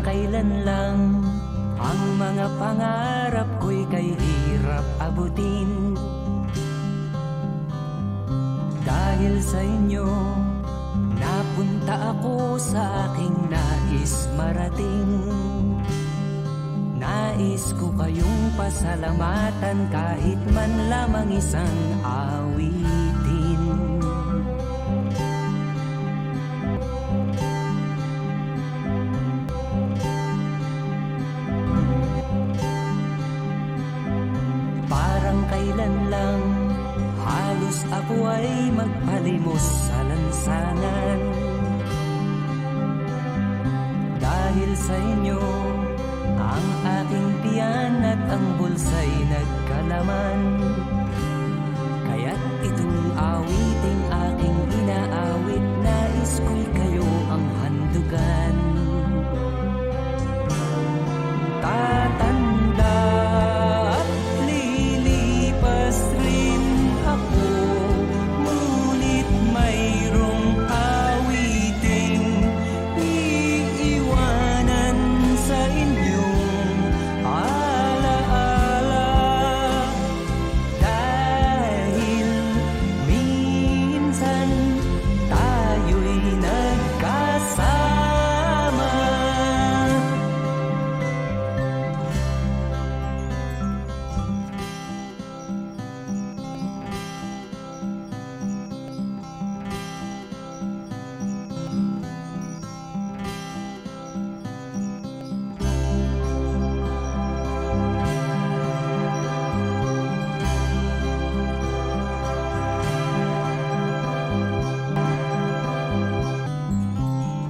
kailan lang ang mga pangarap ko'y kay hirap abutin. Dahil sa inyo, napunta ako sa aking nais marating. Nais ko kayong pasalamatan kahit man lamang isang awitin. Parang kailan lang halos ako ay magpalimos sa lansangan. Dahil sa inyo, ang aking tiyan at ang bulsa'y nagkalaman. Kaya't itong awiting aking inaawit, nais ko'y kayo ang handugan. Tatanda at lilipas rin ako, ngunit mayroong awiting iiwanan sa inyong alaala. Dahil minsan tayo'y nagkasama.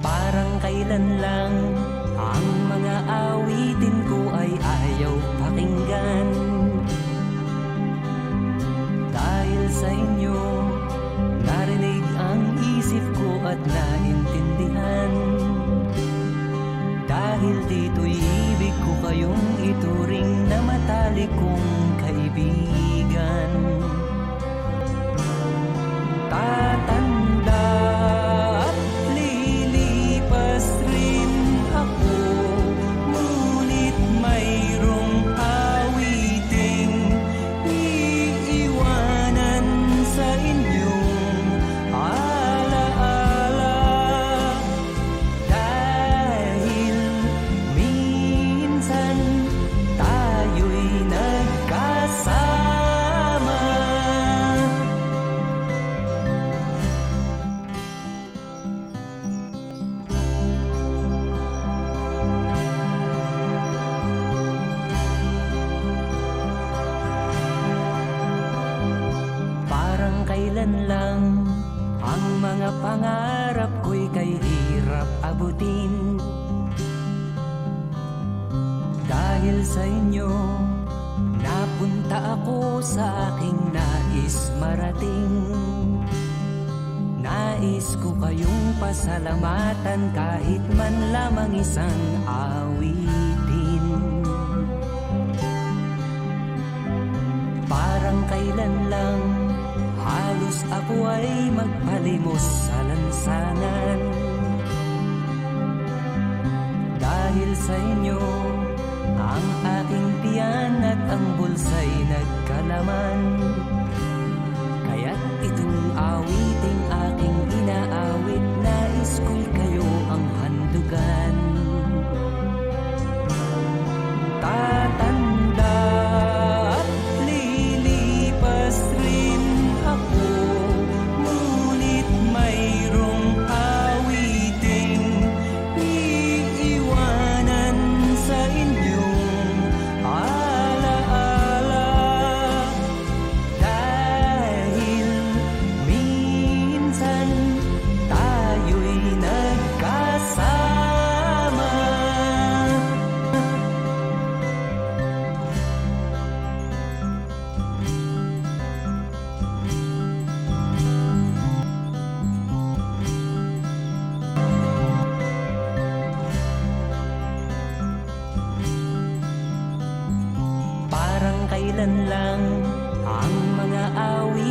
Parang kailan lang ang mga awitin ko ay ayaw pakinggan. Dahil sa inyo, narinig ang isip ko at naintindihan. Dahil dito'y ibig ko kayong ituring na matalik kong kaibigan. Tatanda at lilipas rin ako, ngunit mayroong awiting iiwanan sa inyong alaala. Dahil minsan tayo'y nagkasama. Parang kailan lang ang mga pangarap ko'y kay hirap abutin. Dahil sa inyo, napunta ako sa aking nais marating. Nais ko kayong pasalamatan kahit man lamang isang awitin. Parang kailan lang halos ako ay magpalimos sa lansangan. Dahil sa inyo, ang aking tiyan at ang bulsa'y nagkalaman. Kaya't itong awiting aking inaawit, nais ko'y kayo ang handugan. Tatanda at lilipas rin ako, ngunit mayroong awiting iiwanan sa inyong alaala. Dahil minsan tayo'y nagkasama. Parang kailan lang ang mga awit